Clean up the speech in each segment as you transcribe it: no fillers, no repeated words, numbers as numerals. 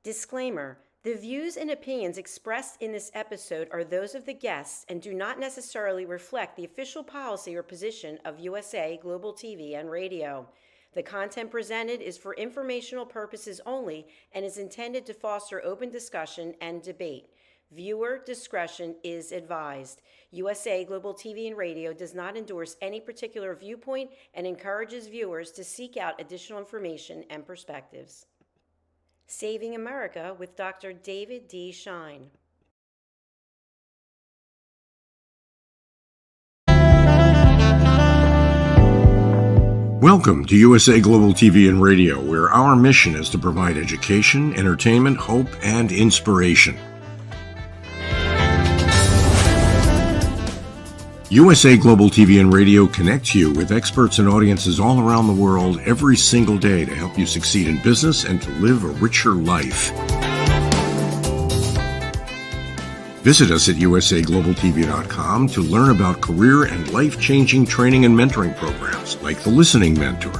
Disclaimer: the views and opinions expressed in this episode are those of the guests and do not necessarily reflect the official policy or position of USA Global TV and Radio. The content presented is for informational purposes only and is intended to foster open discussion and debate. Viewer discretion is advised. USA Global TV and Radio does not endorse any particular viewpoint and encourages viewers to seek out additional information and perspectives. Saving America with Dr. David D. Schein. Welcome to USA Global TV and Radio, where our mission is to provide education, entertainment, hope, and inspiration. USA Global TV and Radio connects you with experts and audiences all around the world every single day to help you succeed in business and to live a richer life. Visit us at usaglobaltv.com to learn about career and life-changing training and mentoring programs like the Listening Mentor.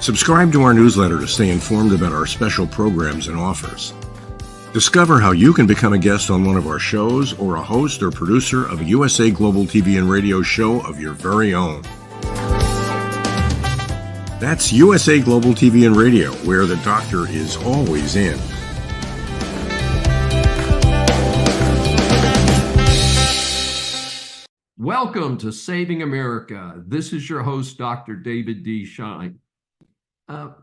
Subscribe to our newsletter to stay informed about our special programs and offers. Discover how you can become a guest on one of our shows or a host or producer of a USA Global TV and Radio show of your very own. That's USA Global TV and Radio, where the doctor is always in. Welcome to Saving America. This is your host, Dr. David D. Schein.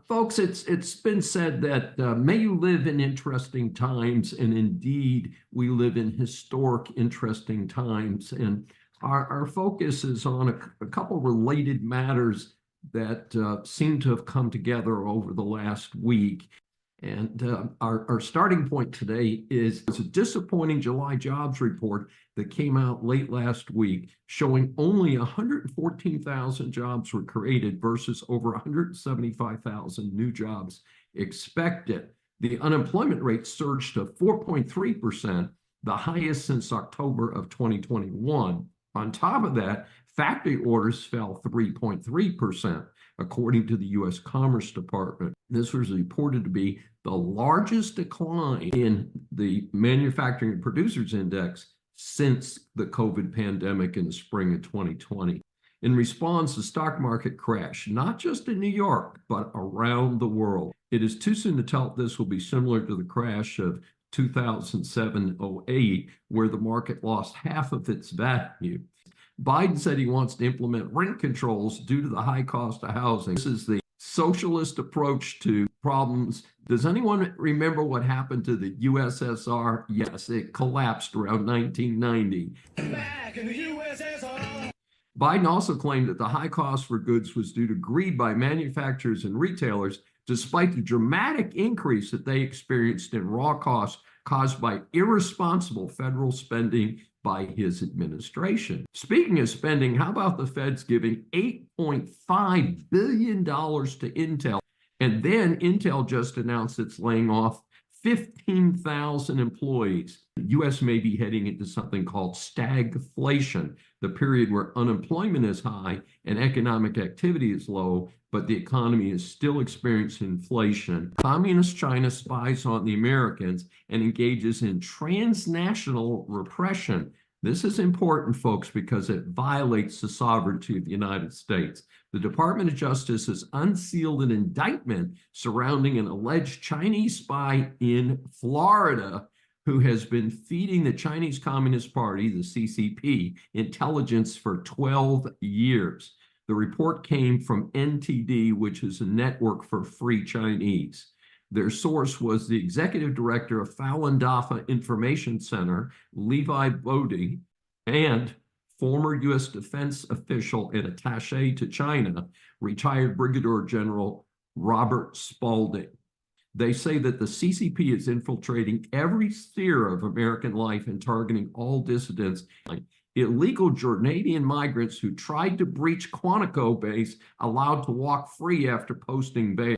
Folks, it's been said that may you live in interesting times, and indeed, we live in historic, interesting times. And our focus is on a couple related matters that seem to have come together over the last week. And our starting point today is a disappointing July jobs report that came out late last week, showing only 114,000 jobs were created versus over 175,000 new jobs expected. The unemployment rate surged to 4.3%, the highest since October of 2021. On top of that, factory orders fell 3.3%, according to the U.S. Commerce Department. This was reported to be the largest decline in the Manufacturing and Producers Index since the COVID pandemic in the spring of 2020. In response, the stock market crashed, not just in New York, but around the world. It is too soon to tell if this will be similar to the crash of 2007-08, where the market lost half of its value. Biden said he wants to implement rent controls due to the high cost of housing. This is the socialist approach to problems. Does anyone remember what happened to the USSR? Yes, it collapsed around 1990. Back in the USSR. Biden also claimed that the high cost for goods was due to greed by manufacturers and retailers, despite the dramatic increase that they experienced in raw costs caused by irresponsible federal spending by his administration. Speaking of spending, how about the feds giving $8.5 billion to Intel? And then Intel just announced it's laying off 15,000 employees. The U.S. may be heading into something called stagflation, the period where unemployment is high and economic activity is low, but the economy is still experiencing inflation. Communist China spies on the Americans and engages in transnational repression. This is important, folks, because it violates the sovereignty of the United States. The Department of Justice has unsealed an indictment surrounding an alleged Chinese spy in Florida who has been feeding the Chinese Communist Party, the CCP, intelligence for 12 years. The report came from NTD, which is a network for free Chinese. Their source was the executive director of Falun Dafa Information Center, Levi Bodie, and former U.S. defense official and attaché to China, retired Brigadier General Robert Spalding. They say that the CCP is infiltrating every sphere of American life and targeting all dissidents. Illegal Jordanian migrants who tried to breach Quantico base allowed to walk free after posting bail.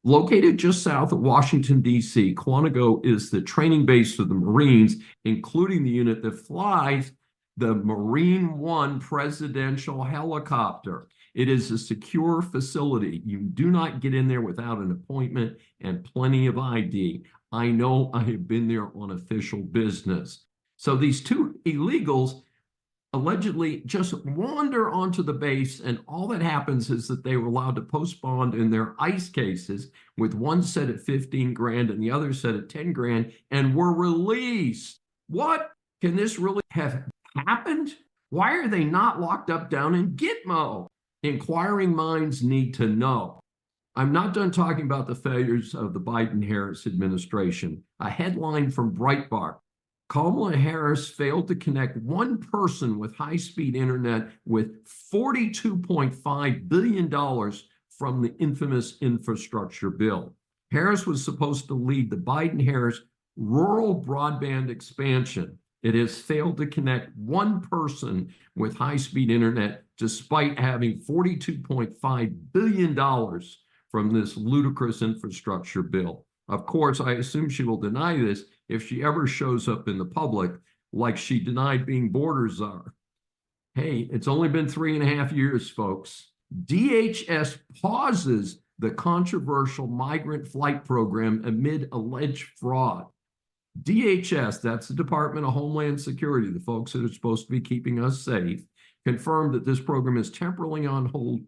Located just south of Washington, D.C., Quantico is the training base for the Marines, including the unit that flies the Marine One presidential helicopter. It is a secure facility. You do not get in there without an appointment and plenty of ID. I know, I have been there on official business. So these two illegals allegedly just wander onto the base, and all that happens is that they were allowed to postpone in their ICE cases, with one set at 15 grand and the other set at 10 grand, and were released. What? Can this really have happened? Why are they not locked up down in Gitmo? Inquiring minds need to know. I'm not done talking about the failures of the Biden-Harris administration. A headline from Breitbart: Kamala Harris failed to connect one person with high-speed internet with $42.5 billion from the infamous infrastructure bill. Harris was supposed to lead the Biden-Harris rural broadband expansion. It has failed to connect one person with high-speed internet despite having $42.5 billion from this ludicrous infrastructure bill. Of course, I assume she will deny this if she ever shows up in the public, like she denied being border czar. Hey, it's only been 3.5 years, folks. DHS pauses the controversial migrant flight program amid alleged fraud. DHS, that's the Department of Homeland Security, the folks that are supposed to be keeping us safe, confirmed that this program is temporarily on hold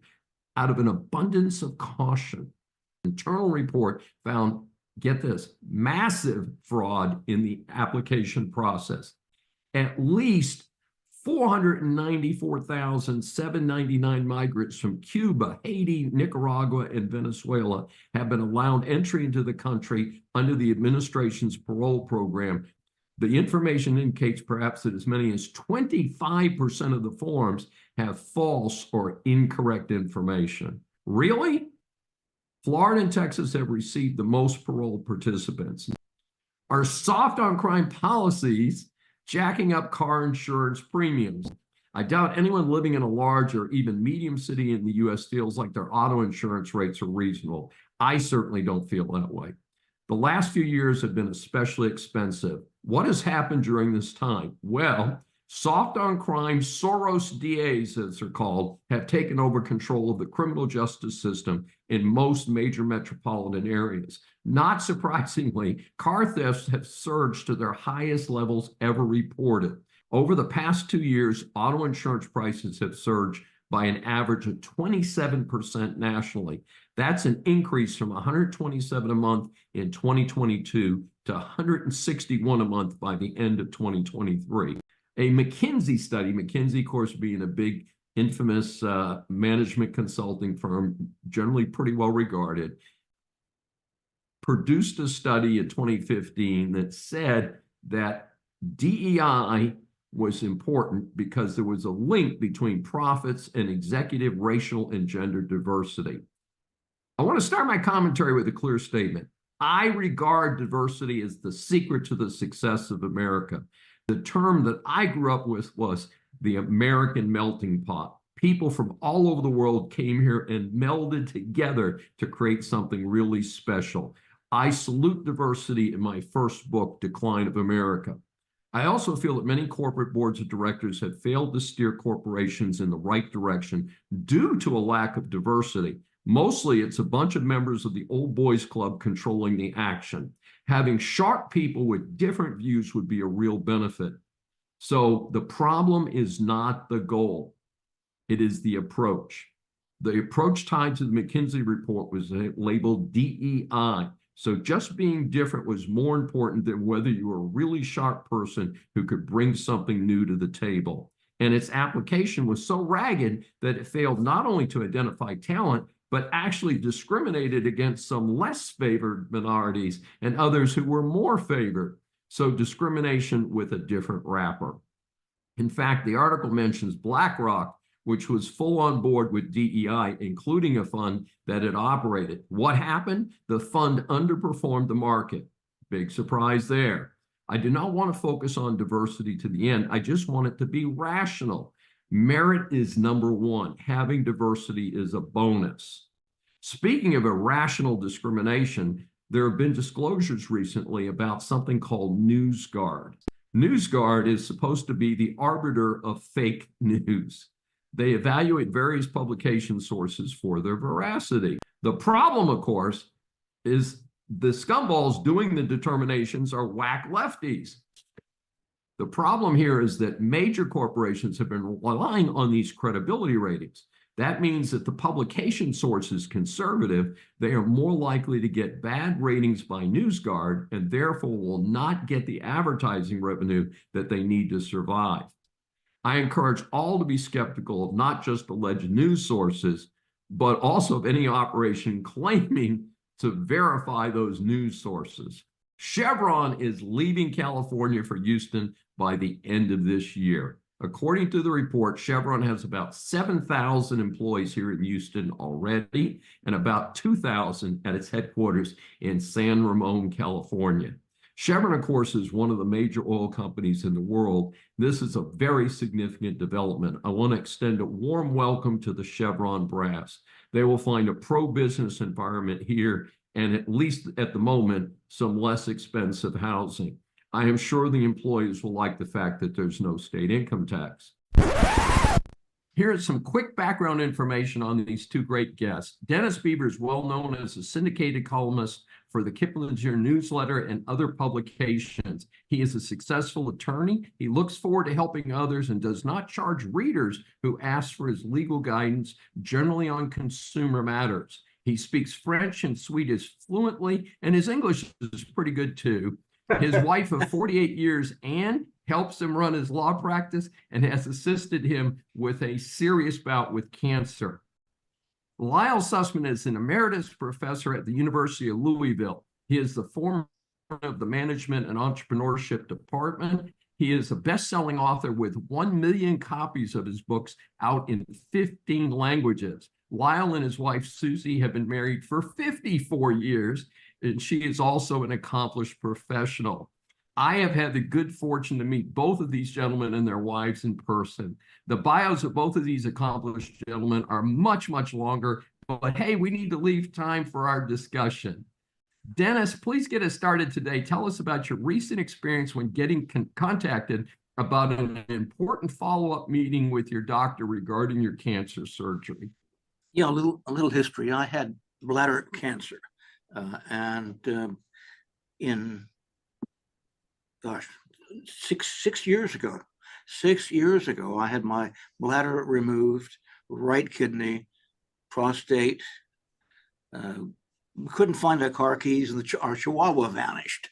out of an abundance of caution. Internal report found, get this, massive fraud in the application process. At least 494,799 migrants from Cuba, Haiti, Nicaragua, and Venezuela have been allowed entry into the country under the administration's parole program. The information indicates perhaps that as many as 25% of the forms have false or incorrect information. Really? Florida and Texas have received the most parole participants. Our soft on crime policies jacking up car insurance premiums. I doubt anyone living in a large or even medium city in the US feels like their auto insurance rates are reasonable. I certainly don't feel that way. The last few years have been especially expensive. What has happened during this time? Well, soft on crime Soros DAs, as they're called, have taken over control of the criminal justice system in most major metropolitan areas. Not surprisingly, car thefts have surged to their highest levels ever reported. Over the past 2 years, auto insurance prices have surged by an average of 27% nationally. That's an increase from $127 a month in 2022 to $161 a month by the end of 2023. A McKinsey study, McKinsey, of course, being a big, infamous management consulting firm, generally pretty well regarded, produced a study in 2015 that said that DEI was important because there was a link between profits and executive racial and gender diversity. I want to start my commentary with a clear statement. I regard diversity as the secret to the success of America. The term that I grew up with was the American melting pot. People from all over the world came here and melded together to create something really special. I salute diversity in my first book, Decline of America. I also feel that many corporate boards of directors have failed to steer corporations in the right direction due to a lack of diversity. Mostly, it's a bunch of members of the old boys club controlling the action. Having sharp people with different views would be a real benefit. So the problem is not the goal. It is the approach. The approach tied to the McKinsey report was labeled DEI. So just being different was more important than whether you were a really sharp person who could bring something new to the table. And its application was so ragged that it failed not only to identify talent, but actually discriminated against some less favored minorities and others who were more favored. So discrimination with a different wrapper. In fact, the article mentions BlackRock, which was full on board with DEI, including a fund that it operated. What happened? The fund underperformed the market. Big surprise there. I do not want to focus on diversity to the end. I just want it to be rational. Merit is number one. Having diversity is a bonus. Speaking of irrational discrimination, there have been disclosures recently about something called NewsGuard. NewsGuard is supposed to be the arbiter of fake news. They evaluate various publication sources for their veracity. The problem, of course, is the scumballs doing the determinations are whack lefties. The problem here is that major corporations have been relying on these credibility ratings. That means that the publication source is conservative. They are more likely to get bad ratings by NewsGuard and therefore will not get the advertising revenue that they need to survive. I encourage all to be skeptical of not just alleged news sources, but also of any operation claiming to verify those news sources. Chevron is leaving California for Houston by the end of this year. According to the report, Chevron has about 7,000 employees here in Houston already and about 2,000 at its headquarters in San Ramon, California. Chevron, of course, is one of the major oil companies in the world. This is a very significant development. I want to extend a warm welcome to the Chevron brass. They will find a pro-business environment here and, at least at the moment, some less expensive housing. I am sure the employees will like the fact that there's no state income tax. Here is some quick background information on these two great guests. Dennis Beaver is well known as a syndicated columnist for the Kiplinger newsletter and other publications. He is a successful attorney. He looks forward to helping others and does not charge readers who ask for his legal guidance, generally on consumer matters. He speaks French and Swedish fluently, and his English is pretty good too. His wife of 48 years, Anne, helps him run his law practice and has assisted him with a serious bout with cancer. Lyle Sussman is an emeritus professor at the University of Louisville. He is the former of the Management and Entrepreneurship Department. He is a best-selling author with 1 million copies of his books out in 15 languages. Lyle and his wife, Susie, have been married for 54 years, and she is also an accomplished professional. I have had the good fortune to meet both of these gentlemen and their wives in person. The bios of both of these accomplished gentlemen are much, much longer, but hey, we need to leave time for our discussion. Dennis, please get us started today. Tell us about your recent experience when getting contacted about an important follow-up meeting with your doctor regarding your cancer surgery. Yeah, a little history. I had bladder cancer, and in six years ago, I had my bladder removed, right kidney, prostate. We couldn't find our car keys, and our Chihuahua vanished.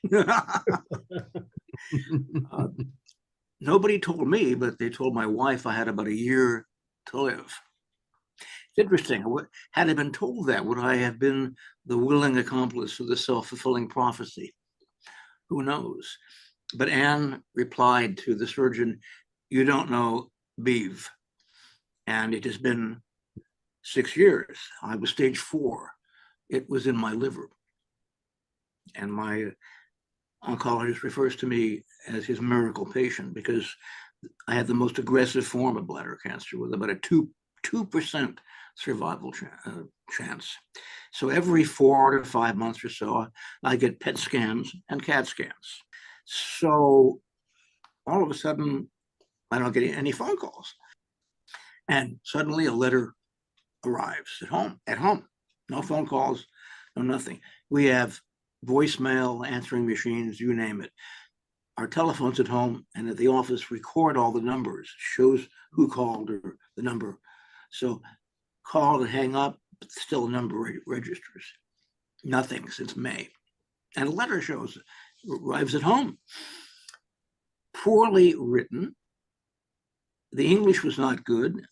Nobody told me, but they told my wife I had about a year to live. It's interesting. Had I been told that, would I have been the willing accomplice of the self-fulfilling prophecy? Who knows? But Anne replied to the surgeon, "You don't know, Beav." And it has been 6 years. I was stage 4. It was in my liver. And my oncologist refers to me as his miracle patient because I had the most aggressive form of bladder cancer with about a 2% survival chance. So every 4 to 5 months or so, I get PET scans and CAT scans. So all of a sudden, I don't get any phone calls. And suddenly a letter arrives at home. No phone calls, no nothing. We have voicemail, answering machines, you name it. Our telephones at home and at the office record all the numbers, shows who called or the number. So call and hang up, but still a number registers. Nothing since May. And a letter arrives at home. Poorly written. The English was not good.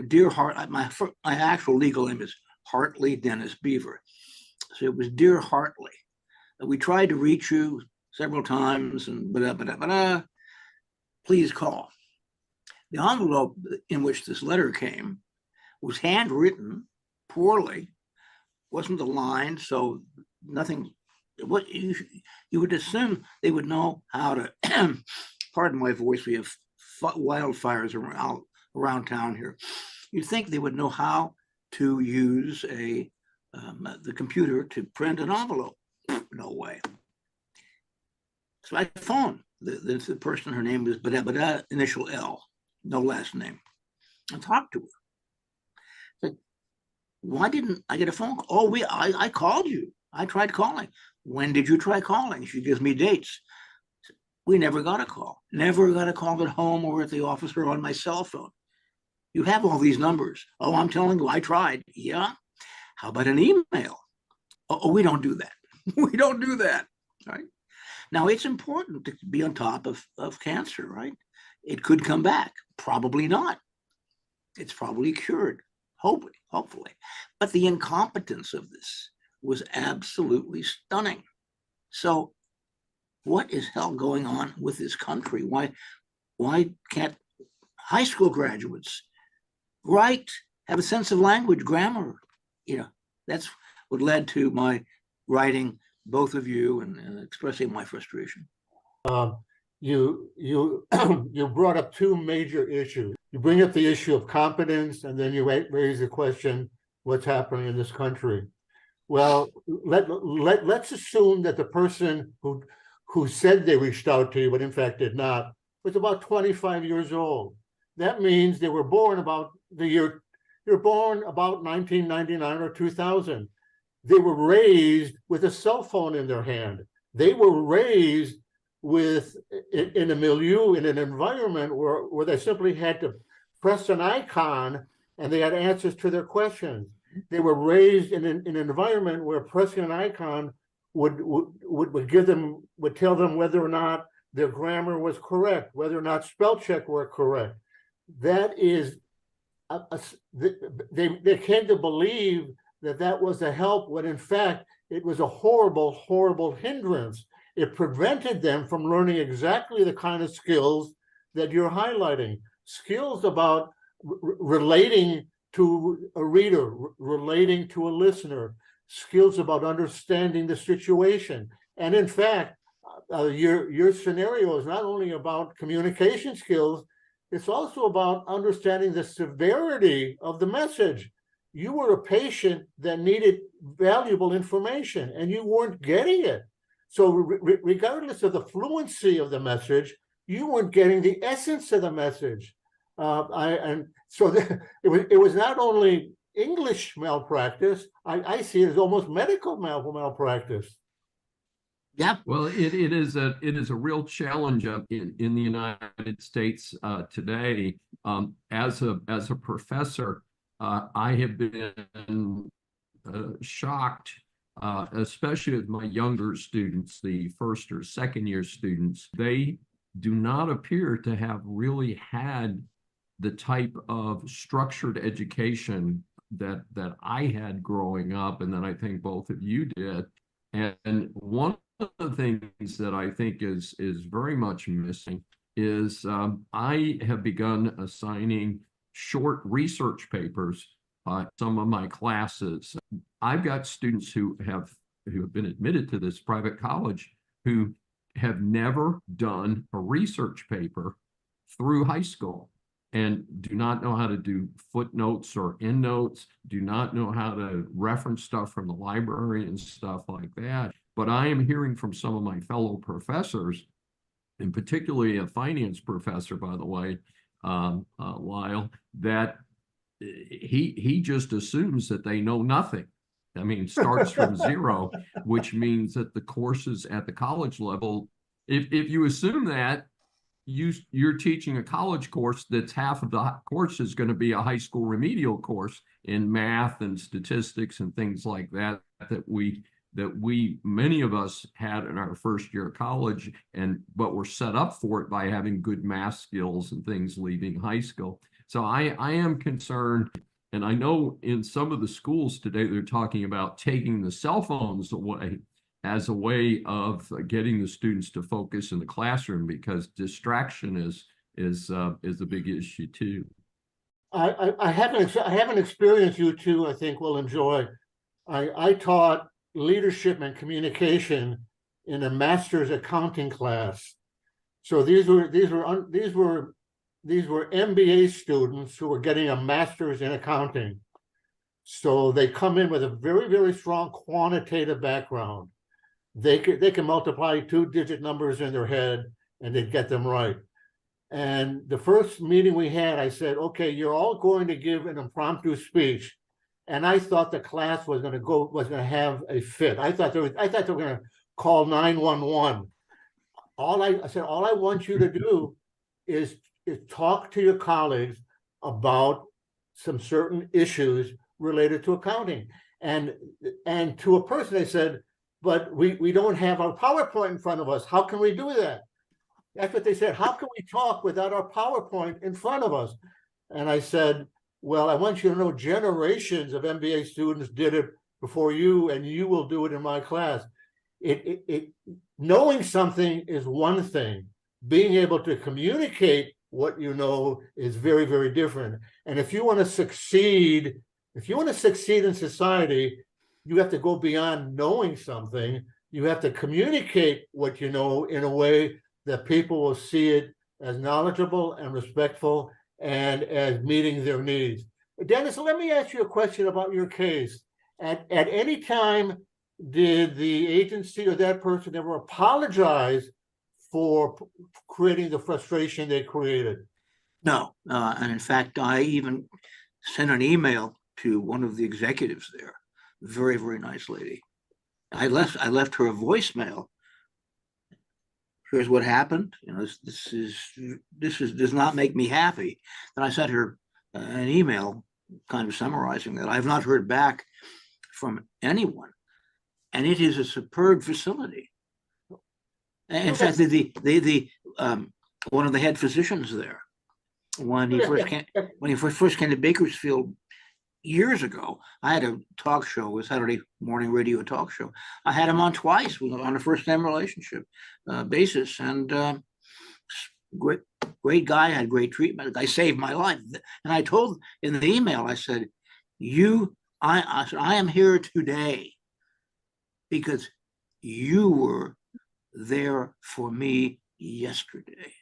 Dear Hart, my actual legal name is Hartley Dennis Beaver. So it was Dear Hartley. We tried to reach you several times and please call. The envelope in which this letter came was handwritten poorly, wasn't aligned, so nothing. What you would assume they would know how to. Pardon my voice. We have wildfires around town here. You'd think they would know how to use the computer to print an envelope. No way. So I phone the person, her name is, but initial L, no last name. I talked to her. Said, why didn't I get a phone call? Oh, I called you. I tried calling. When did you try calling? She gives me dates. We never got a call. Never got a call at home or at the office or on my cell phone. You have all these numbers. Oh, I'm telling you, I tried. Yeah. How about an email? Oh, we don't do that. We don't do that. Right. Now, it's important to be on top of cancer, right? It could come back. Probably not. It's probably cured. Hopefully. But the incompetence of this was absolutely stunning. So what is hell going on with this country? Why can't high school graduates write, have a sense of language, grammar? That's what led to my writing both of you and expressing my frustration. You you brought up two major issues. You bring up the issue of competence, and then you raise the question, what's happening in this country? Well, let's assume that the person who said they reached out to you, but in fact did not, was about 25 years old. That means they were born about you're born about 1999 or 2000. They were raised with a cell phone in their hand. They were raised in a milieu, in an environment where they simply had to press an icon and they had answers to their questions. They were raised in an environment where pressing an icon would tell them whether or not their grammar was correct, whether or not spell check were correct. That is, they came to believe that was a help, when in fact it was a horrible, horrible hindrance. It prevented them from learning exactly the kind of skills that you're highlighting. Skills about relating to a reader, relating to a listener, skills about understanding the situation. And in fact, your scenario is not only about communication skills, it's also about understanding the severity of the message. You were a patient that needed valuable information and you weren't getting it. So regardless of the fluency of the message, you weren't getting the essence of the message. It was not only English malpractice. I see it as almost medical malpractice. Yeah. Well, it is a real challenge in the United States today. As a professor, I have been shocked, especially with my younger students, the first or second year students. They do not appear to have really had the type of structured education that I had growing up, and that I think both of you did. And one of the things that I think is very much missing is I have begun assigning short research papers some of my classes. I've got students who have been admitted to this private college who have never done a research paper through high school and do not know how to do footnotes or endnotes, do not know how to reference stuff from the library and stuff like that. But I am hearing from some of my fellow professors, and particularly a finance professor, by the way, Lyle, that he just assumes that they know nothing. I mean, starts from zero, which means that the courses at the college level, if you assume that, you're teaching a college course that's half of the course is going to be a high school remedial course in math and statistics and things like that many of us had in our first year of college, but were set up for it by having good math skills and things leaving high school. So I am concerned, and I know in some of the schools today they're talking about taking the cell phones away as a way of getting the students to focus in the classroom, because distraction is a big issue too. I have an experience you two I think will enjoy. I taught leadership and communication in a master's accounting class. So these were MBA students who were getting a master's in accounting. So they come in with a very, very strong quantitative background. They can multiply two-digit numbers in their head and they'd get them right. And the first meeting we had, I said, okay, you're all going to give an impromptu speech. And I thought the class was going to have a fit. I thought they were going to call 911. I said, all I want you to do is talk to your colleagues about some certain issues related to accounting. And to a person, they said, but we don't have our PowerPoint in front of us. How can we do that? That's what they said. How can we talk without our PowerPoint in front of us? And I said, well, I want you to know generations of MBA students did it before you, and you will do it in my class. Knowing something is one thing. Being able to communicate what you know is very, very different. And if you want to succeed in society, you have to go beyond knowing something. You have to communicate what you know in a way that people will see it as knowledgeable and respectful and as meeting their needs. Dennis, let me ask you a question about your case. At any time, did the agency or that person ever apologize for creating the frustration they created? No, and in fact, I even sent an email to one of the executives there. Very, very nice lady. I left her a voicemail. Here's what happened. This does not make me happy. Then I sent her an email, kind of summarizing that I've not heard back from anyone, and it is a superb facility. And in fact, one of the head physicians there, when he first came to Bakersfield years ago, I had a talk show, a Saturday morning radio talk show. I had him on twice on a first-name relationship basis, and great guy, had great treatment. The guy saved my life. And I told in the email, I said, I am here today because you were there for me yesterday.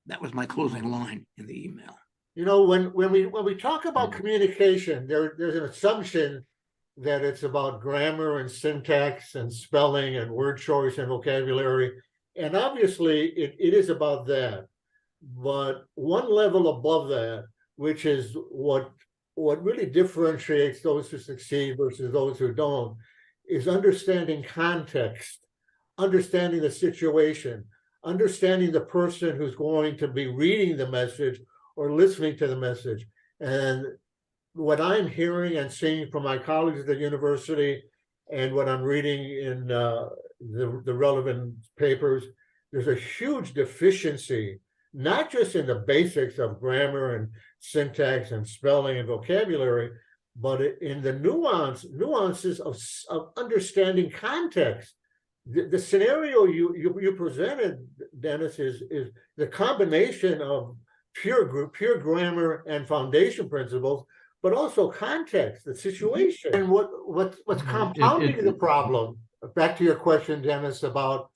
That was my closing line in the email. You know, when we talk about communication, there's an assumption that it's about grammar and syntax and spelling and word choice and vocabulary. And obviously it is about that. But one level above that, which is what really differentiates those who succeed versus those who don't, is understanding context, understanding the situation, understanding the person who's going to be reading the message or listening to the message. And what I'm hearing and seeing from my colleagues at the university and what I'm reading in the relevant papers, there's a huge deficiency, not just in the basics of grammar and syntax and spelling and vocabulary, but in the nuances of understanding context. The scenario you presented, Dennis, is the combination of pure grammar and foundation principles, but also context, the situation, and what's compounding the problem. Back to your question, Dennis, about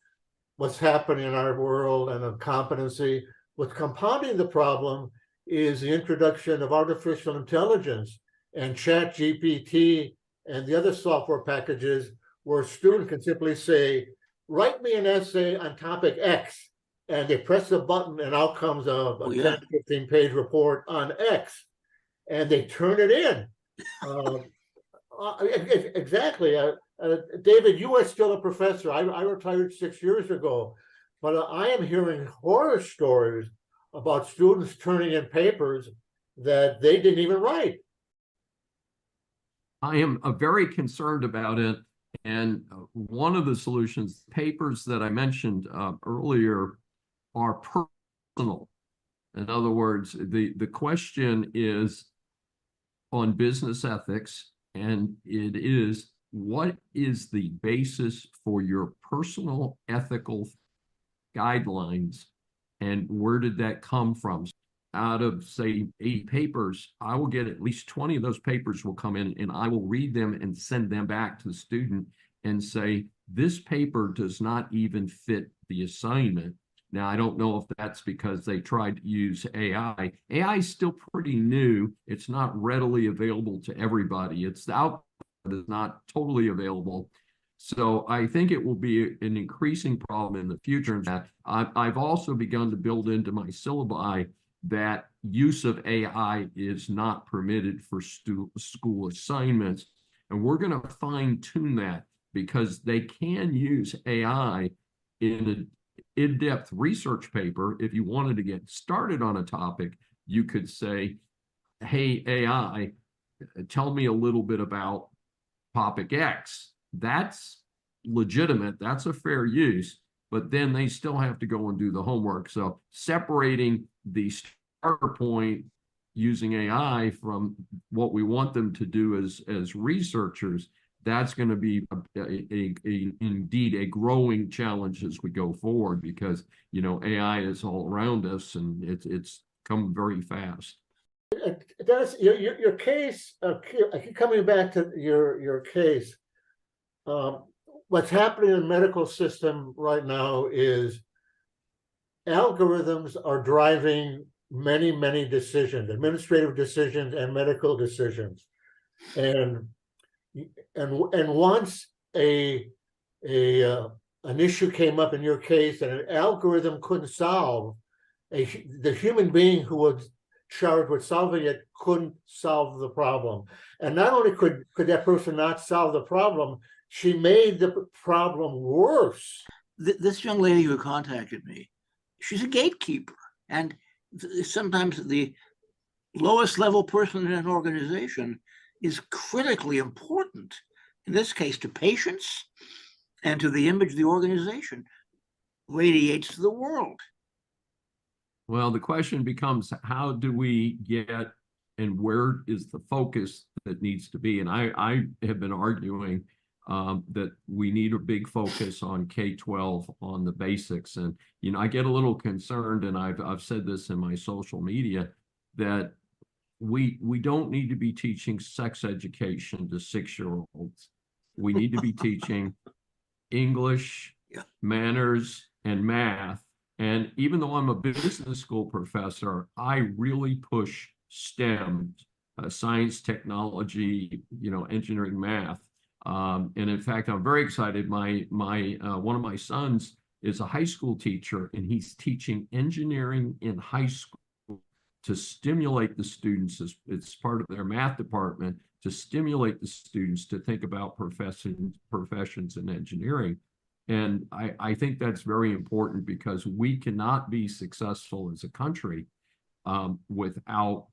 what's happening in our world and of competency. What's compounding the problem is the introduction of artificial intelligence and ChatGPT and the other software packages where a student can simply say, write me an essay on topic X, and they press the button and out comes a 10, 15-page report on X, and they turn it in. Exactly. David, you are still a professor. I retired 6 years ago, but I am hearing horror stories about students turning in papers that they didn't even write. I am very concerned about it. And one of the solutions, papers that I mentioned earlier, are personal. In other words, the question is on business ethics, and it is, what is the basis for your personal ethical guidelines, and where did that come from? Out of, say, 8 papers, I will get at least 20 of those papers will come in, and I will read them and send them back to the student and say, this paper does not even fit the assignment. Now, I don't know if that's because they tried to use AI. AI is still pretty new. It's not readily available to everybody. It's out, but it's not totally available. So I think it will be an increasing problem in the future. That I've also begun to build into my syllabi that use of AI is not permitted for school assignments. And we're going to fine tune that, because they can use AI in an in-depth research paper. If you wanted to get started on a topic, you could say, hey, AI, tell me a little bit about topic X. That's legitimate. That's a fair use. But then they still have to go and do the homework. So separating the starter point using AI from what we want them to do as researchers, that's going to be indeed a growing challenge as we go forward, because AI is all around us and it's come very fast. Dennis, your case, I keep coming back to your case. What's happening in the medical system right now is algorithms are driving many decisions, administrative decisions and medical decisions. And once an issue came up in your case and an algorithm couldn't solve, the human being who was charged with solving it couldn't solve the problem. And not only could that person not solve the problem, she made the problem worse. This young lady who contacted me, she's a gatekeeper. And sometimes the lowest level person in an organization is critically important, in this case, to patients and to the image the organization radiates to the world. Well, the question becomes, how do we get, and where is the focus that needs to be? And I have been arguing that we need a big focus on K-12, on the basics. And, I get a little concerned, and I've said this in my social media, that we don't need to be teaching sex education to 6-year-olds. We need to be teaching English, manners, and math. And even though I'm a business school professor, I really push STEM, science, technology, engineering, math. And in fact, I'm very excited. My one of my sons is a high school teacher, and he's teaching engineering in high school to stimulate the students. It's part of their math department, to stimulate the students to think about professions in engineering. And I think that's very important, because we cannot be successful as a country without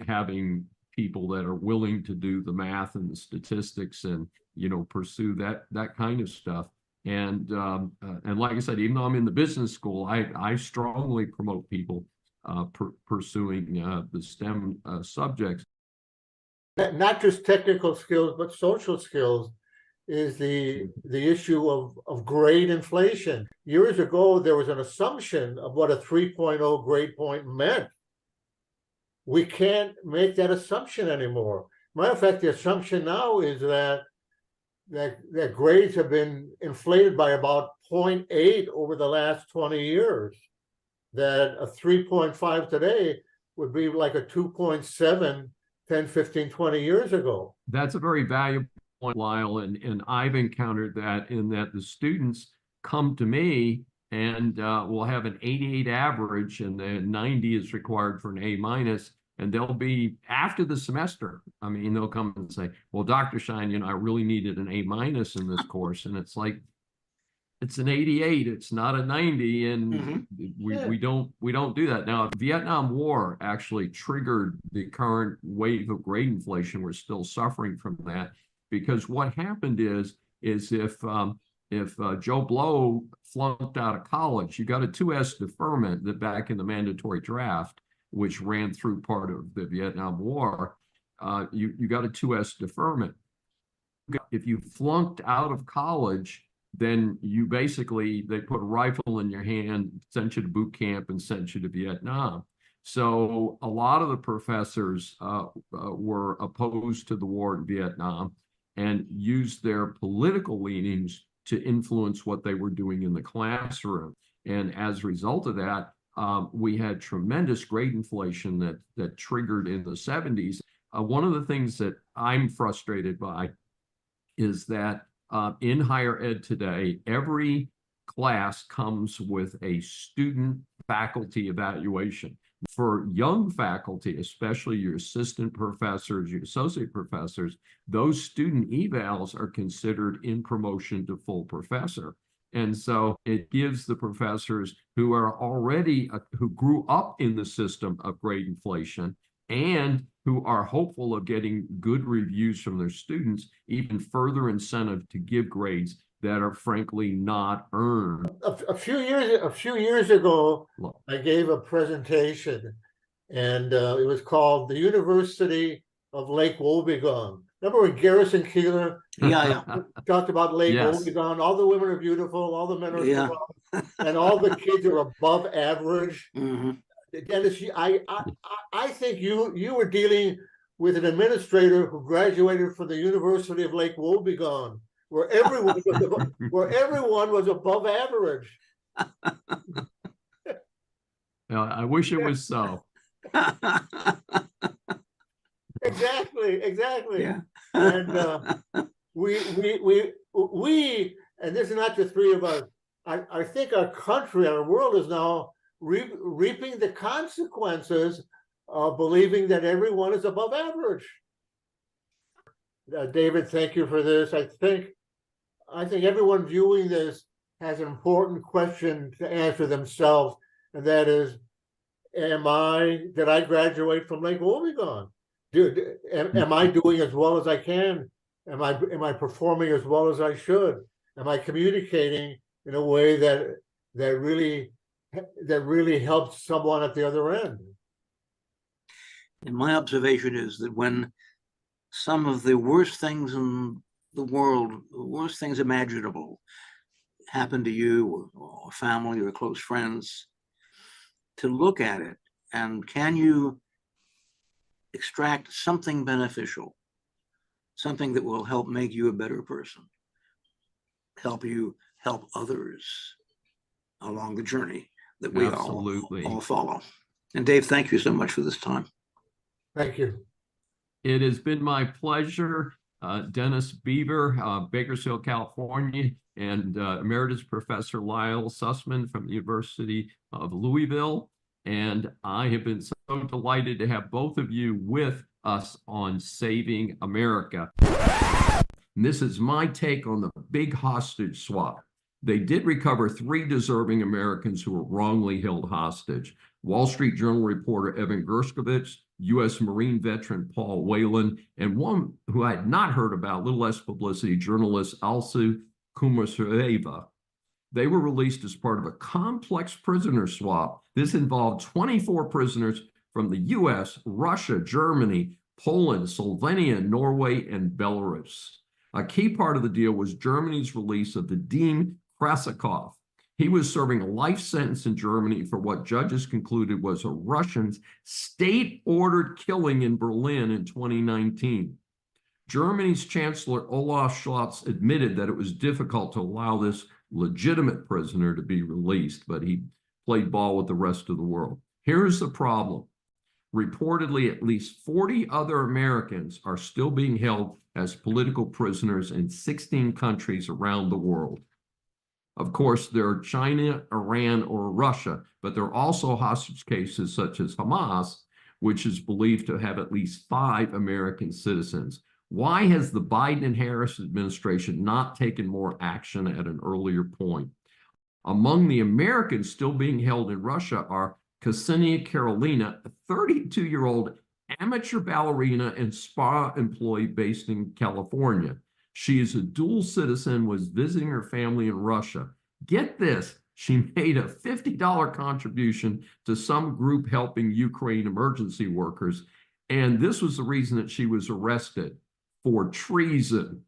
having people that are willing to do the math and the statistics and pursue that kind of stuff. And like I said, even though I'm in the business school, I strongly promote people pursuing the STEM subjects. Not just technical skills, but social skills is the issue of grade inflation. Years ago, there was an assumption of what a 3.0 grade point meant. We can't make that assumption anymore. Matter of fact, the assumption now is that grades have been inflated by about 0.8 over the last 20 years. That a 3.5 today would be like a 2.7 10, 15, 20 years ago. That's a very valuable point, Lyle, and I've encountered that, in that the students come to me and will have an 88 average, and the 90 is required for an A-, and they'll be, after the semester, they'll come and say, well, Dr. Schein, I really needed an A- in this course. And it's like, it's an 88, it's not a 90, and we don't do that. Now, the Vietnam War actually triggered the current wave of grade inflation. We're still suffering from that, because what happened is if Joe Blow flunked out of college, you got a 2S deferment that back in the mandatory draft, which ran through part of the Vietnam War, you got a 2S deferment. If you flunked out of college, then they put a rifle in your hand, sent you to boot camp, and sent you to Vietnam. So a lot of the professors were opposed to the war in Vietnam and used their political leanings to influence what they were doing in the classroom. And as a result of that, we had tremendous grade inflation that triggered in the 70s. One of the things that I'm frustrated by is that in higher ed today, every class comes with a student faculty evaluation. For young faculty, especially your assistant professors, your associate professors, those student evals are considered in promotion to full professor. And so it gives the professors who are already, who grew up in the system of grade inflation and who are hopeful of getting good reviews from their students, even further incentive to give grades that are frankly not earned. A few years ago, I gave a presentation, and it was called "The University of Lake Wobegon." Remember when Garrison Keillor talked about Lake Wobegon? All the women are beautiful, all the men are strong, and all the kids are above average. Dennis, I think you were dealing with an administrator who graduated from the University of Lake Wobegon, where everyone was above average. I wish it was so. Exactly. Yeah. And we, and this is not the three of us. I think our country, our world is now reaping the consequences of believing that everyone is above average. David, thank you for this. I think everyone viewing this has an important question to answer themselves, and that is, did I graduate from Lake Wobegon? Am I doing as well as I can? Am I performing as well as I should? Am I communicating in a way that really helps someone at the other end? And my observation is that when some of the worst things in the world, the worst things imaginable, happen to you or family or close friends, to look at it and can you extract something beneficial, something that will help make you a better person, help you help others along the journey that we all follow. And Dave, thank you so much for this time. Thank you. It has been my pleasure. Dennis Beaver, Bakersfield, California, and Emeritus Professor Lyle Sussman from the University of Louisville. And I have been so delighted to have both of you with us on Saving America. And this is my take on the big hostage swap. They did recover 3 deserving Americans who were wrongly held hostage. Wall Street Journal reporter Evan Gershkovich, U.S. Marine veteran Paul Whelan, and one who I had not heard about, a little less publicity, journalist Alsu Kumasareva. They were released as part of a complex prisoner swap. This involved 24 prisoners from the U.S., Russia, Germany, Poland, Slovenia, Norway, and Belarus. A key part of the deal was Germany's release of Vadim Krasikov. He was serving a life sentence in Germany for what judges concluded was a Russian's state-ordered killing in Berlin in 2019. Germany's Chancellor Olaf Scholz admitted that it was difficult to allow this legitimate prisoner to be released, but he played ball with the rest of the world. Here's the problem. Reportedly, at least 40 other Americans are still being held as political prisoners in 16 countries around the world. Of course, there are China, Iran, or Russia, but there are also hostage cases such as Hamas, which is believed to have at least 5 American citizens. Why has the Biden and Harris administration not taken more action at an earlier point? Among the Americans still being held in Russia are Ksenia Karolina, a 32-year-old amateur ballerina and spa employee based in California. She is a dual citizen, was visiting her family in Russia. Get this, she made a $50 contribution to some group helping Ukraine emergency workers, and this was the reason that she was arrested, for treason.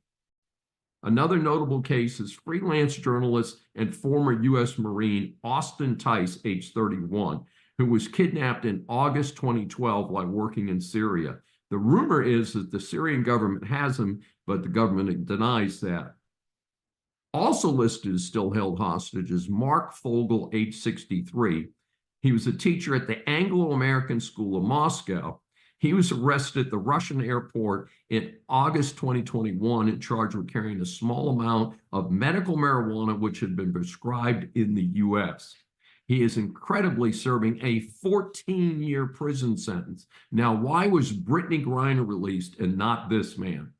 Another notable case is freelance journalist and former U.S. Marine Austin Tice, age 31, who was kidnapped in August 2012 while working in Syria. The rumor is that the Syrian government has him, but the government denies that. Also listed as still held hostage is Mark Fogel, age 63. He was a teacher at the Anglo-American School of Moscow. He was arrested at the Russian airport in August 2021 and charged with carrying a small amount of medical marijuana, which had been prescribed in the U.S. He is incredibly serving a 14-year prison sentence. Now, why was Brittany Griner released and not this man?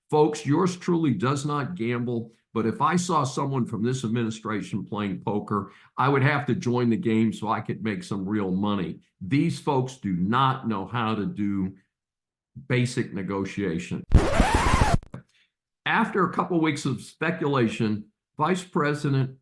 Folks, yours truly does not gamble, but if I saw someone from this administration playing poker, I would have to join the game so I could make some real money. These folks do not know how to do basic negotiation. After a couple of weeks of speculation, Vice President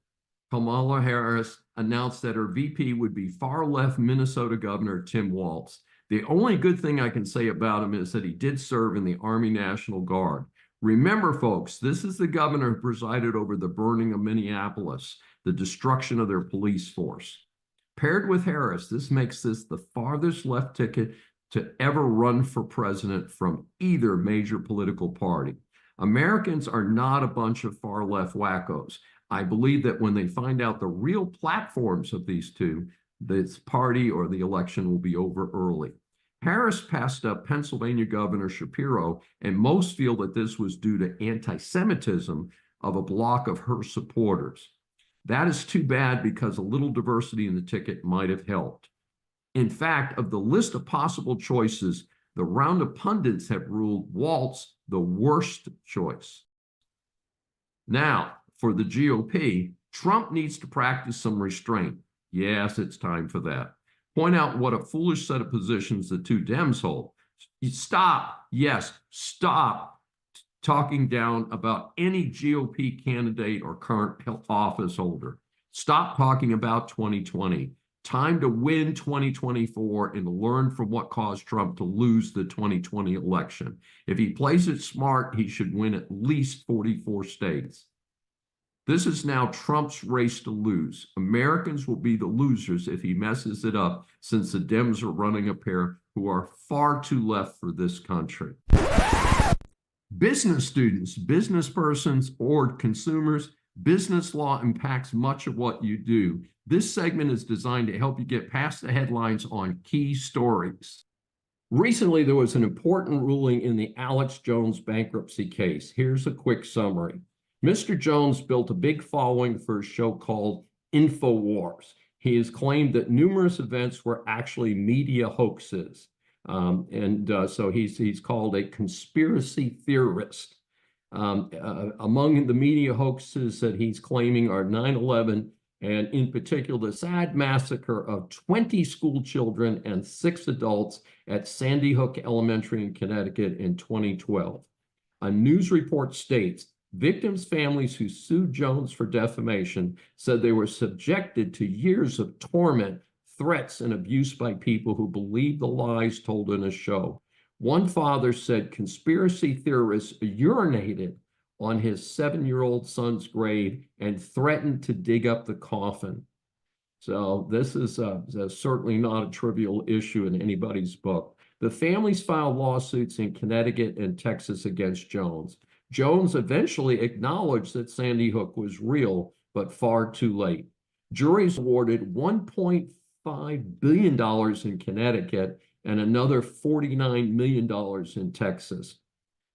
Kamala Harris announced that her VP would be far-left Minnesota Governor Tim Walz. The only good thing I can say about him is that he did serve in the Army National Guard. Remember, folks, this is the governor who presided over the burning of Minneapolis, the destruction of their police force. Paired with Harris, this makes this the farthest left ticket to ever run for president from either major political party. Americans are not a bunch of far-left wackos. I believe that when they find out the real platforms of these two, this party or the election will be over early. Harris passed up Pennsylvania Governor Shapiro, and most feel that this was due to anti-Semitism of a block of her supporters. That is too bad because a little diversity in the ticket might have helped. In fact, of the list of possible choices, the round of pundits have ruled Walz the worst choice. Now, for the GOP, Trump needs to practice some restraint. Yes, it's time for that. Point out what a foolish set of positions the two Dems hold. Stop, yes, stop talking down about any GOP candidate or current office holder. Stop talking about 2020. Time to win 2024 and to learn from what caused Trump to lose the 2020 election. If he plays it smart, he should win at least 44 states. This is now Trump's race to lose. Americans will be the losers if he messes it up, since the Dems are running a pair who are far too left for this country. Business students, business persons, or consumers, business law impacts much of what you do. This segment is designed to help you get past the headlines on key stories. Recently, there was an important ruling in the Alex Jones bankruptcy case. Here's a quick summary. Mr. Jones built a big following for a show called InfoWars. He has claimed that numerous events were actually media hoaxes. So he's called a conspiracy theorist. Among the media hoaxes that he's claiming are 9/11, and in particular, the sad massacre of 20 school children and 6 adults at Sandy Hook Elementary in Connecticut in 2012. A news report states, victims' families who sued Jones for defamation said they were subjected to years of torment, threats, and abuse by people who believed the lies told in a show. One father said conspiracy theorists urinated on his 7-year-old son's grave and threatened to dig up the coffin. So this is certainly not a trivial issue in anybody's book. The families filed lawsuits in Connecticut and Texas against Jones. Jones eventually acknowledged that Sandy Hook was real, but far too late. Juries awarded $1.5 billion in Connecticut and another $49 million in Texas.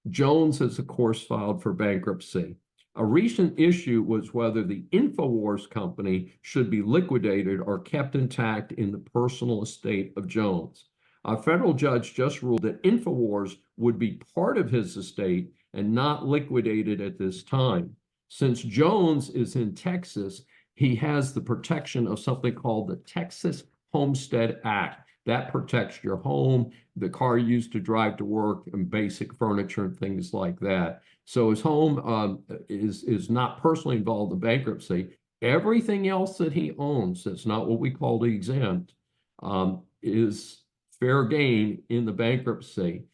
Jones has, of course, filed for bankruptcy. A recent issue was whether the InfoWars company should be liquidated or kept intact in the personal estate of Jones. A federal judge just ruled that InfoWars would be part of his estate and not liquidated at this time. Since Jones is in Texas, he has the protection of something called the Texas Homestead Act. That protects your home, the car you used to drive to work, and basic furniture and things like that. So his home is not personally involved in bankruptcy. Everything else that he owns, that's not what we call the exempt, is fair game in the bankruptcy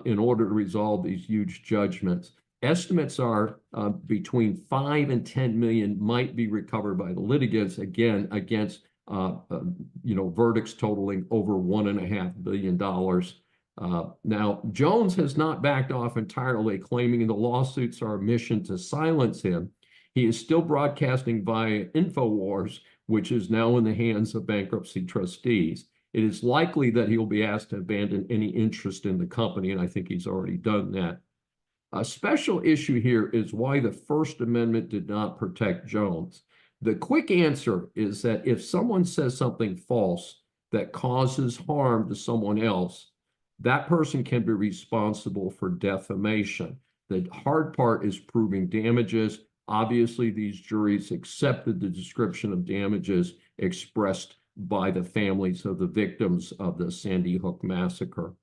in order to resolve these huge judgments. Estimates are between 5 and 10 million might be recovered by the litigants, again, against verdicts totaling over $1.5 billion. Now, Jones has not backed off entirely, claiming the lawsuits are a mission to silence him. He is still broadcasting via InfoWars, which is now in the hands of bankruptcy trustees. it is likely that he'll be asked to abandon any interest in the company, and I think he's already done that. A special issue here is why the First Amendment did not protect Jones. The quick answer is that if someone says something false that causes harm to someone else, that person can be responsible for defamation. The hard part is proving damages. Obviously, these juries accepted the description of damages expressed by the families of the victims of the Sandy Hook massacre.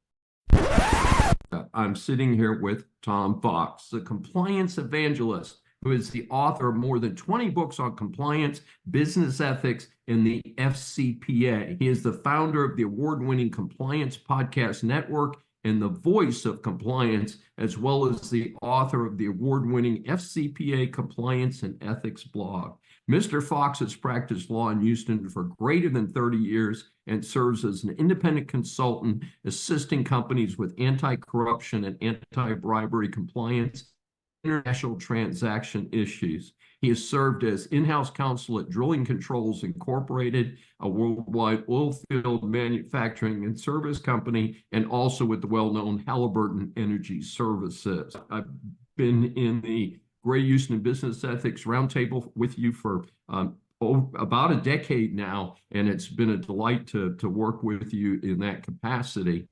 I'm sitting here with Tom Fox, the compliance evangelist, who is the author of more than 20 books on compliance, business ethics, and the FCPA. He is the founder of the award-winning Compliance Podcast Network and the voice of compliance, as well as the author of the award-winning FCPA Compliance and Ethics blog. Mr. Fox has practiced law in Houston for greater than 30 years and serves as an independent consultant, assisting companies with anti-corruption and anti-bribery compliance, international transaction issues. He has served as in-house counsel at Drilling Controls Incorporated, a worldwide oil field manufacturing and service company, and also with the well-known Halliburton Energy Services. I've been in the Greater Houston Business Ethics Roundtable with you for about a decade now, and it's been a delight to work with you in that capacity.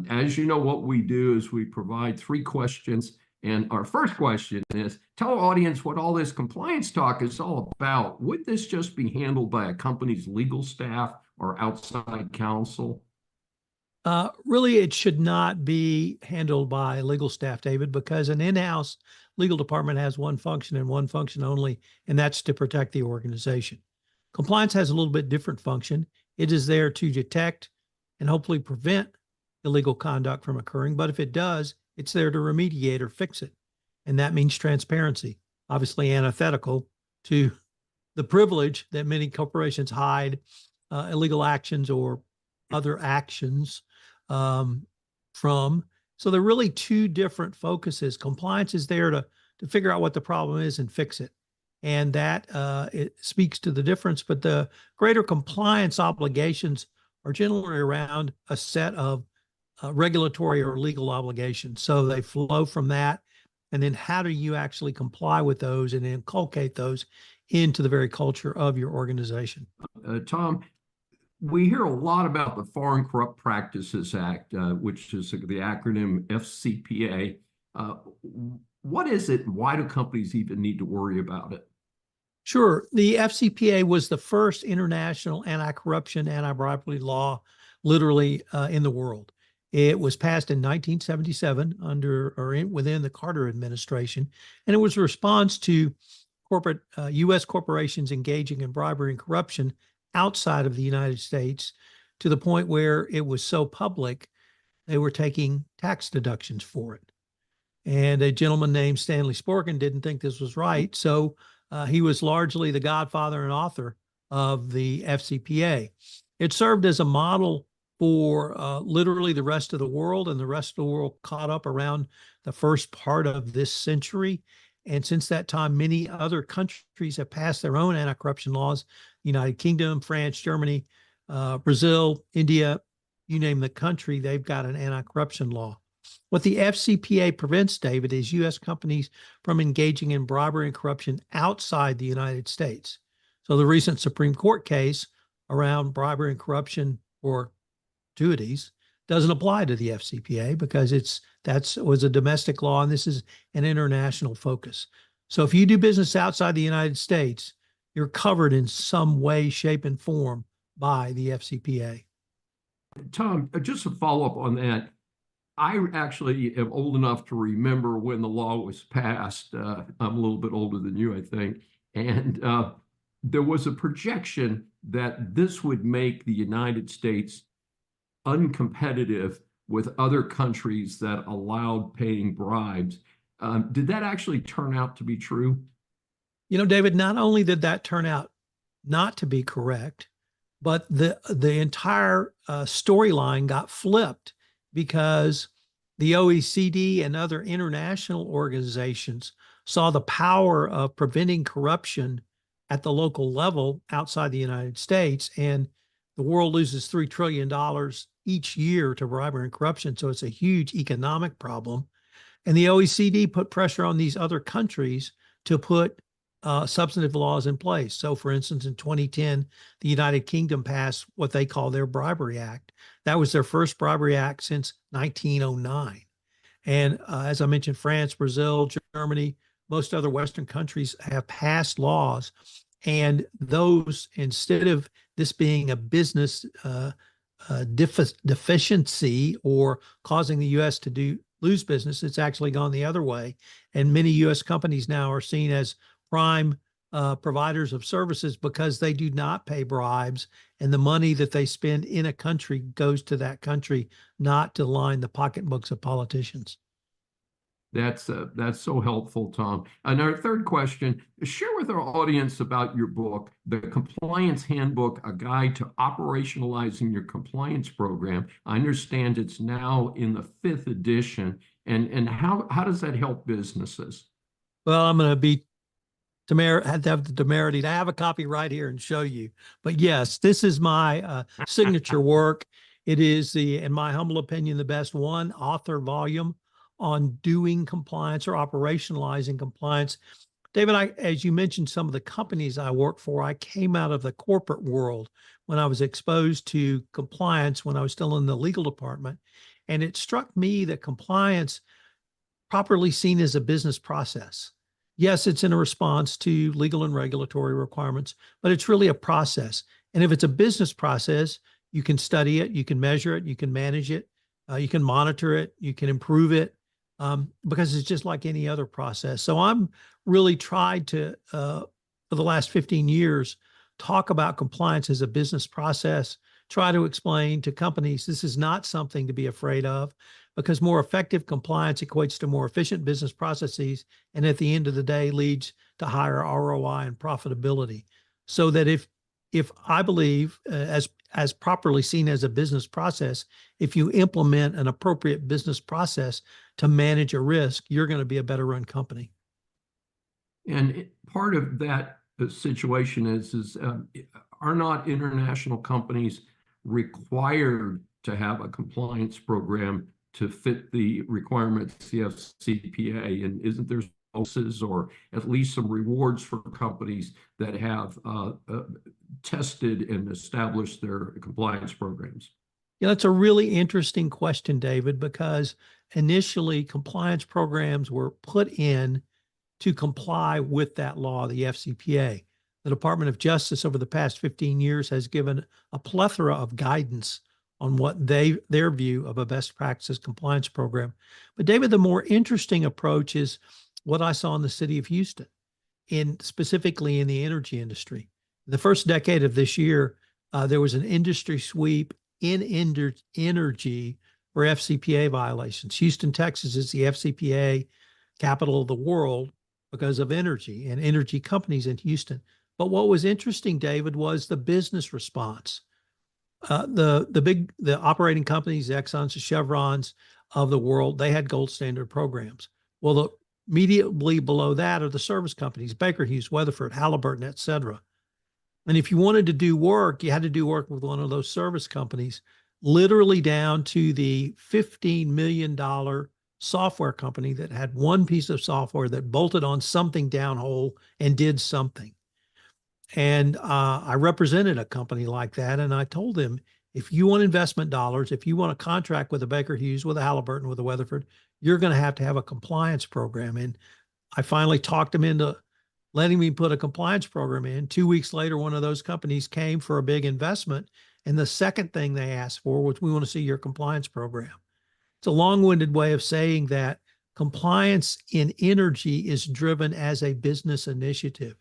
As you know, what we do is we provide 3 questions. And our first question is, tell our audience what all this compliance talk is all about. Would this just be handled by a company's legal staff or outside counsel? Really, it should not be handled by legal staff, David, because an in-house legal department has one function and one function only, and that's to protect the organization. Compliance has a little bit different function. It is there to detect and hopefully prevent illegal conduct from occurring. But if it does, it's there to remediate or fix it. And that means transparency, obviously antithetical to the privilege that many corporations hide illegal actions or other actions from. So they're really 2 different focuses. Compliance is there to figure out what the problem is and fix it. And that it speaks to the difference, but the greater compliance obligations are generally around a set of regulatory or legal obligations. So they flow from that. And then how do you actually comply with those and inculcate those into the very culture of your organization? Tom, we hear a lot about the Foreign Corrupt Practices Act, which is the acronym FCPA. What is it? Why do companies even need to worry about it? Sure. The FCPA was the first international anti-corruption, anti-bribery law literally in the world. It was passed in 1977 within the Carter administration, and it was a response to corporate U.S. corporations engaging in bribery and corruption outside of the United States, to the point where it was so public they were taking tax deductions for it. And a gentleman named Stanley Sporkin didn't think this was right, so he was largely the godfather and author of the FCPA. It served as a model for literally the rest of the world, and the rest of the world caught up around the first part of this century. And since that time, many other countries have passed their own anti-corruption laws. United Kingdom, France, Germany, Brazil, India, you name the country, they've got an anti-corruption law. What the FCPA prevents, David, is U.S. companies from engaging in bribery and corruption outside the United States. So the recent Supreme Court case around bribery and corruption or gratuities doesn't apply to the FCPA because that was a domestic law, and this is an international focus. So if you do business outside the United States, you're covered in some way, shape, and form by the FCPA. Tom, just a follow-up on that. I actually am old enough to remember when the law was passed. I'm a little bit older than you, I think. And there was a projection that this would make the United States uncompetitive with other countries that allowed paying bribes. Did that actually turn out to be true? You know, David, not only did that turn out not to be correct, but the entire storyline got flipped because the OECD and other international organizations saw the power of preventing corruption at the local level outside the United States. And The world loses $3 trillion each year to bribery and corruption. So it's a huge economic problem. And the OECD put pressure on these other countries to put substantive laws in place. So, for instance, in 2010, the United Kingdom passed what they call their Bribery Act. That was their first bribery act since 1909. And as I mentioned, France, Brazil, Germany, most other Western countries have passed laws. And those, instead of this being a business deficiency or causing the U.S. to lose business, it's actually gone the other way. And many U.S. companies now are seen as prime providers of services because they do not pay bribes, and the money that they spend in a country goes to that country, not to line the pocketbooks of politicians. That's so helpful, Tom. And our third question, share with our audience about your book, The Compliance Handbook, a guide to operationalizing your compliance program. I understand it's now in the 5th edition. And how does that help businesses? Well, I'm going to have the temerity to have a copy right here and show you. But yes, this is my signature work. It is, in my humble opinion, the best one author volume on doing compliance or operationalizing compliance. David, as you mentioned, some of the companies I work for, I came out of the corporate world when I was exposed to compliance when I was still in the legal department. And it struck me that compliance, properly seen as a business process. Yes, it's in a response to legal and regulatory requirements, but it's really a process. And if it's a business process, you can study it, you can measure it, you can manage it, you can monitor it, you can improve it. Because it's just like any other process. So I'm really tried to, for the last 15 years, talk about compliance as a business process, try to explain to companies this is not something to be afraid of, because more effective compliance equates to more efficient business processes, and at the end of the day leads to higher ROI and profitability. So that if I believe, as properly seen as a business process, if you implement an appropriate business process to manage a risk, you're going to be a better run company. And part of that situation is are not international companies required to have a compliance program to fit the requirements of the FCPA? And isn't there bonuses or at least some rewards for companies that have tested and established their compliance programs? Yeah, that's a really interesting question, David, because initially compliance programs were put in to comply with that law, the FCPA. The Department of Justice over the past 15 years has given a plethora of guidance on what their view of a best practices compliance program. But David, the more interesting approach is what I saw in the city of Houston, specifically in the energy industry. The first decade of this year, there was an industry sweep in energy for FCPA violations. Houston, Texas is the FCPA capital of the world because of energy and energy companies in Houston. But what was interesting, David, was the business response. The operating companies, the Exxons, the Chevrons of the world, they had gold standard programs. Well, immediately below that are the service companies, Baker Hughes, Weatherford, Halliburton, et cetera. And if you wanted to do work, you had to do work with one of those service companies, literally down to the $15 million software company that had one piece of software that bolted on something downhole and did something. And I represented a company like that. And I told them, if you want investment dollars, if you want a contract with a Baker Hughes, with a Halliburton, with a Weatherford, you're going to have a compliance program. And I finally talked them into letting me put a compliance program in. 2 weeks later, one of those companies came for a big investment. And the second thing they asked for was, we want to see your compliance program. It's a long-winded way of saying that compliance in energy is driven as a business initiative.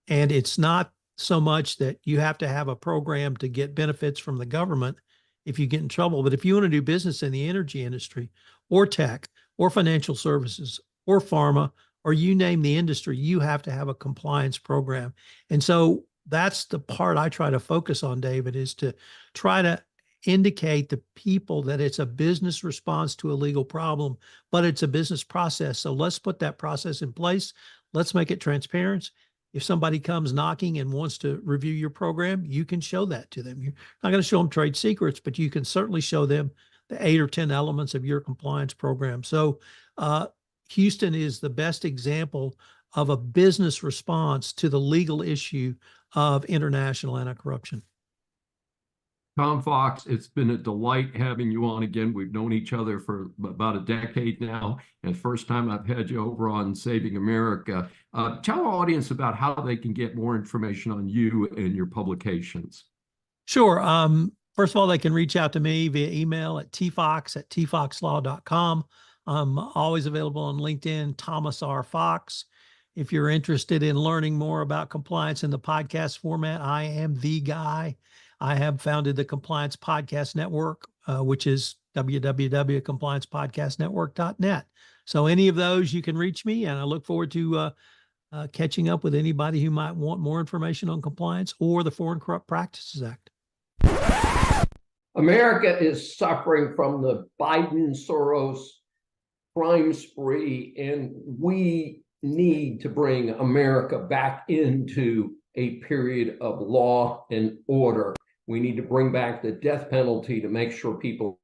And it's not so much that you have to have a program to get benefits from the government if you get in trouble. But if you want to do business in the energy industry or tech or financial services or pharma, or you name the industry, you have to have a compliance program. And so that's the part I try to focus on, David, is to try to indicate to people that it's a business response to a legal problem, but it's a business process. So let's put that process in place. Let's make it transparent. If somebody comes knocking and wants to review your program, you can show that to them. You're not going to show them trade secrets, but you can certainly show them the 8 or 10 elements of your compliance program. So Houston is the best example of a business response to the legal issue of international anti-corruption. Tom Fox, it's been a delight having you on again. We've known each other for about a decade now, and first time I've had you over on Saving America. Tell our audience about how they can get more information on you and your publications. Sure. First of all, they can reach out to me via email at tfox@tfoxlaw.com. I'm always available on LinkedIn, Thomas R. Fox. If you're interested in learning more about compliance in the podcast format, I am the guy. I have founded the Compliance Podcast Network, which is www.compliancepodcastnetwork.net. So any of those, you can reach me, and I look forward to catching up with anybody who might want more information on compliance or the Foreign Corrupt Practices Act. America is suffering from the Biden-Soros crime spree, and we need to bring America back into a period of law and order. We need to bring back the death penalty to make sure people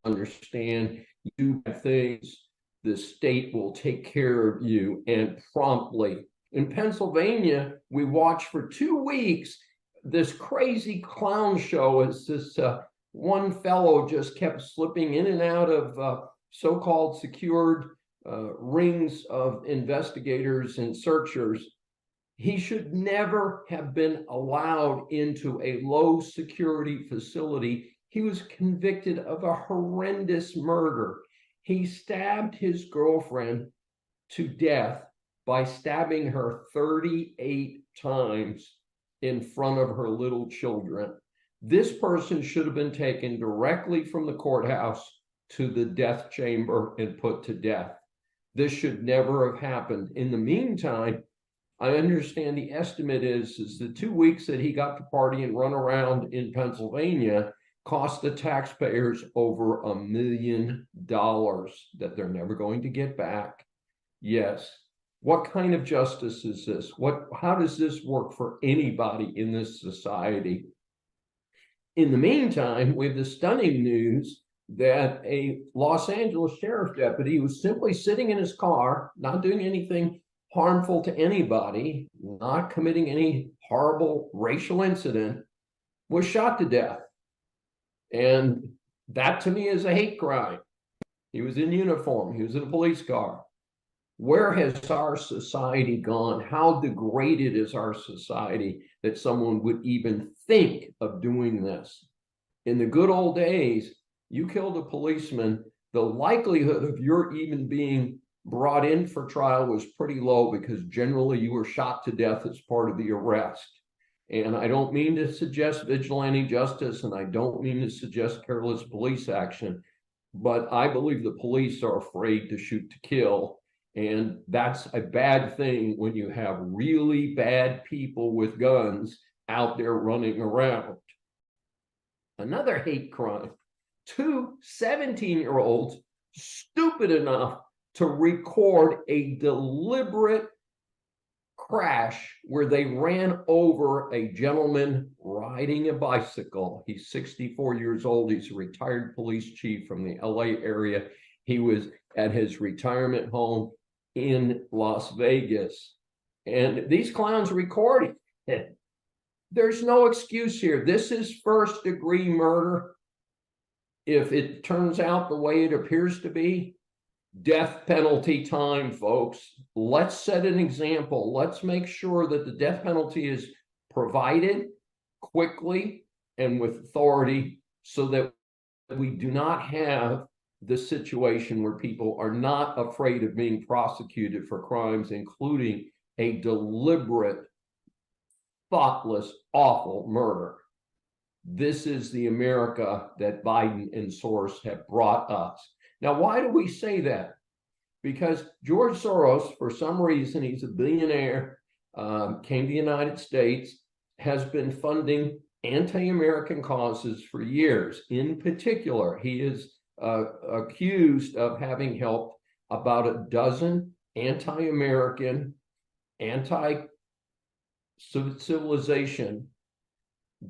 understand you do bad things, the state will take care of you, and promptly. In Pennsylvania, we watched for 2 weeks this crazy clown show as this one fellow just kept slipping in and out of so-called secured rings of investigators and searchers. He should never have been allowed into a low security facility. He was convicted of a horrendous murder. He stabbed his girlfriend to death by stabbing her 38 times in front of her little children. This person should have been taken directly from the courthouse to the death chamber and put to death. This should never have happened. In the meantime, I understand the estimate is the 2 weeks that he got to party and run around in Pennsylvania cost the taxpayers over $1 million that they're never going to get back. Yes. What kind of justice is this? How does this work for anybody in this society? In the meantime, we have the stunning news that a Los Angeles sheriff deputy was simply sitting in his car, not doing anything harmful to anybody, not committing any horrible racial incident, was shot to death. And that to me is a hate crime. He was in uniform. He was in a police car. Where has our society gone? How degraded is our society that someone would even think of doing this? In the good old days, you killed a policeman, the likelihood of your even being brought in for trial was pretty low because generally you were shot to death as part of the arrest. And I don't mean to suggest vigilante justice, and I don't mean to suggest careless police action, but I believe the police are afraid to shoot to kill. And that's a bad thing when you have really bad people with guns out there running around. Another hate crime, 2 17-year-olds stupid enough to record a deliberate crash where they ran over a gentleman riding a bicycle. He's 64 years old. He's a retired police chief from the LA area. He was at his retirement home in Las Vegas. And these clowns recorded it. There's no excuse here. This is first-degree murder. If it turns out the way it appears to be, death penalty time, folks. Let's set an example. Let's make sure that the death penalty is provided quickly and with authority so that we do not have the situation where people are not afraid of being prosecuted for crimes, including a deliberate, thoughtless, awful murder. This is the America that Biden and Soros have brought us. Now, why do we say that? Because George Soros, for some reason, he's a billionaire, came to the United States, has been funding anti-American causes for years. In particular, he is accused of having helped about a dozen anti-American, civilization,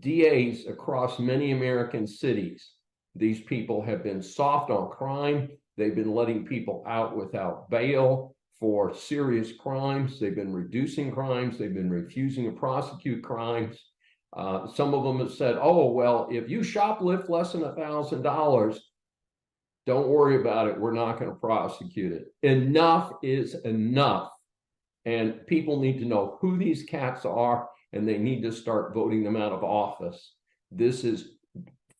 DAs across many American cities, these people have been soft on crime. They've been letting people out without bail for serious crimes. They've been reducing crimes. They've been refusing to prosecute crimes. Some of them have said, oh, well, if you shoplift less than $1,000, don't worry about it. We're not going to prosecute it. Enough is enough. And people need to know who these cats are, and they need to start voting them out of office. This is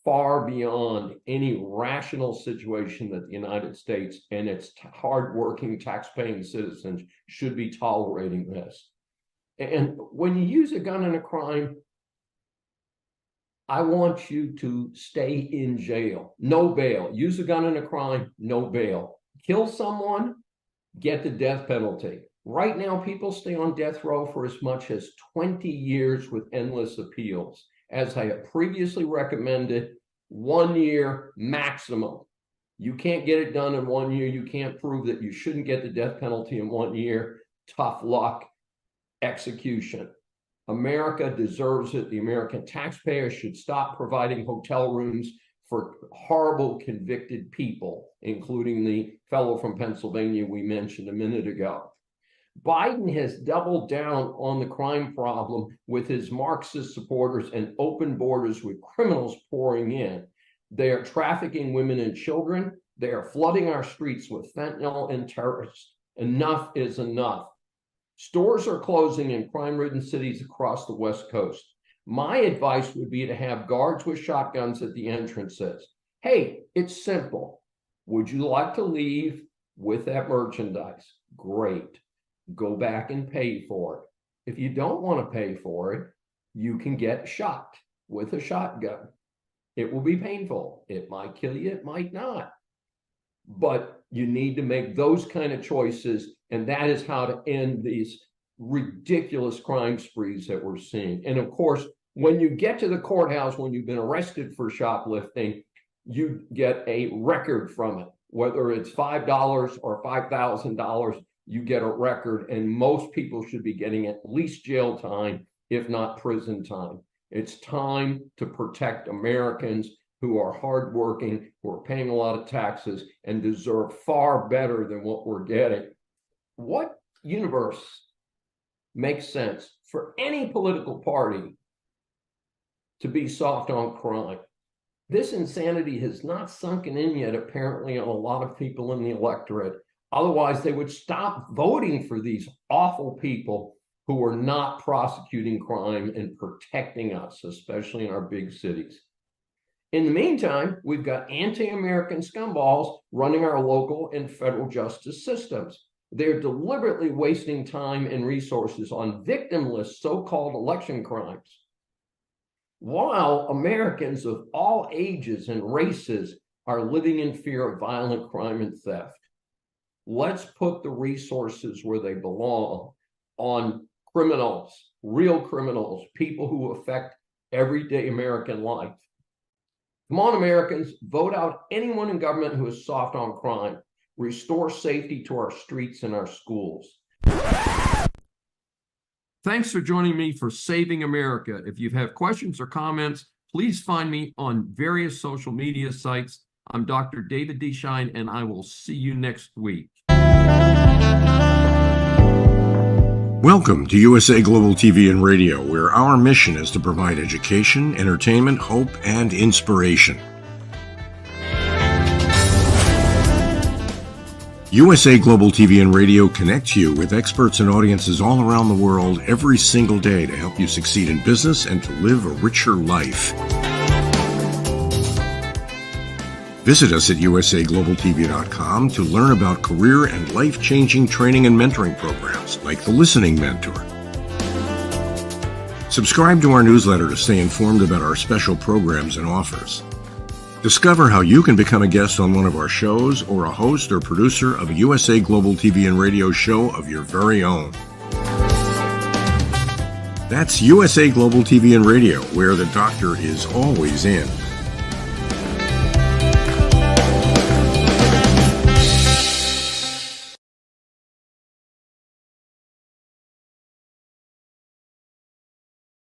far beyond any rational situation that the United States and its hardworking, tax-paying citizens should be tolerating this. And when you use a gun in a crime, I want you to stay in jail. No bail. Use a gun in a crime, no bail. Kill someone, get the death penalty. Right now, people stay on death row for as much as 20 years with endless appeals. As I have previously recommended, 1 year maximum. You can't get it done in 1 year. You can't prove that you shouldn't get the death penalty in 1 year. Tough luck. Execution. America deserves it. The American taxpayer should stop providing hotel rooms for horrible convicted people, including the fellow from Pennsylvania we mentioned a minute ago. Biden has doubled down on the crime problem with his Marxist supporters and open borders with criminals pouring in. They are trafficking women and children. They are flooding our streets with fentanyl and terrorists. Enough is enough. Stores are closing in crime-ridden cities across the West Coast. My advice would be to have guards with shotguns at the entrances. Hey, it's simple. Would you like to leave with that merchandise? Great. Go back and pay for it. If you don't want to pay for it, you can get shot with a shotgun. It will be painful. It might kill you, it might not. But you need to make those kind of choices, and that is how to end these ridiculous crime sprees that we're seeing. And of course, when you get to the courthouse, when you've been arrested for shoplifting, you get a record from it. Whether it's $5 or $5,000, you get a record, and most people should be getting at least jail time, if not prison time. It's time to protect Americans who are hardworking, who are paying a lot of taxes, and deserve far better than what we're getting. What universe makes sense for any political party to be soft on crime? This insanity has not sunken in yet, apparently, on a lot of people in the electorate. Otherwise, they would stop voting for these awful people who are not prosecuting crime and protecting us, especially in our big cities. In the meantime, we've got anti-American scumballs running our local and federal justice systems. They're deliberately wasting time and resources on victimless so-called election crimes, while Americans of all ages and races are living in fear of violent crime and theft. Let's put the resources where they belong, on criminals, real criminals, people who affect everyday American life. Come on, Americans, vote out anyone in government who is soft on crime. Restore safety to our streets and our schools. Thanks for joining me for Saving America. If you have questions or comments, please find me on various social media sites. I'm Dr. David D. Schein, and I will see you next week. Welcome to USA Global TV and Radio, where our mission is to provide education, entertainment, hope, and inspiration. USA Global TV and Radio connects you with experts and audiences all around the world every single day to help you succeed in business and to live a richer life. Visit us at usaglobaltv.com to learn about career and life-changing training and mentoring programs like the Listening Mentor. Subscribe to our newsletter to stay informed about our special programs and offers. Discover how you can become a guest on one of our shows or a host or producer of a USA Global TV and Radio show of your very own. That's USA Global TV and Radio, where the doctor is always in.